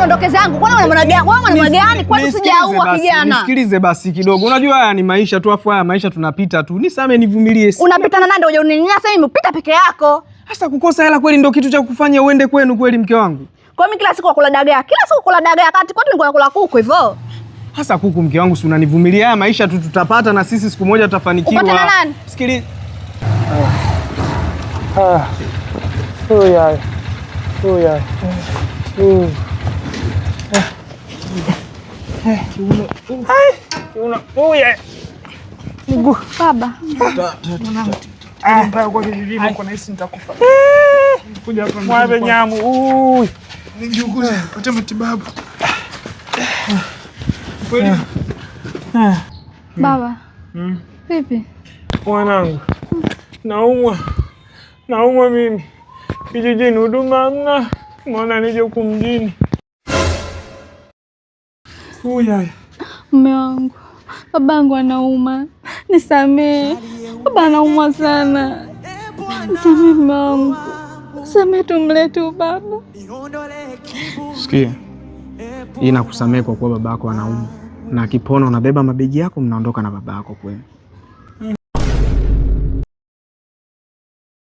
niondoke zangu. Kwani unamwaga gani? Kwani sijaua kijana? Nisikilize basi kidogo. Unajua haya ni maisha tu, afu haya maisha tunapita tu. Nisame nivumilie. Unapita na nani ndio unaninyanyasa mimi? Upita peke yako. Sasa kukosa hela kweli ndio kitu cha kufanya uende kwenu kweli mke wangu? Kwa mimi kila siku nakula dagaa. Kila siku kula dagaa kati kwetu niko nakula kuku hivyo. Hasa kuku mke wangu, si unanivumilia? Haya maisha tu tutapata na sisi siku moja tutafanikiwa. Upata na nani? Sikiliza. Oya. Baba. Mpaka kwa kijijini huko nahisi nitakufa. Kuja hapa mwabe nyamu. Nijiuguze, pata matibabu. Baba. Vipi? Mwanangu. Naumwa mimi. Kijijini huduma hamna. Mbona nije huku mjini? Mume wangu. Babangu anauma. Nisamee. Baba anaumwa sana. Nisamee mume wangu. Nisamee tumlete baba. Sikia. Hii nakusamee kwa kuwa babako anaumwa. Na akipona unabeba mabegi yako mnaondoka na babako kwenu.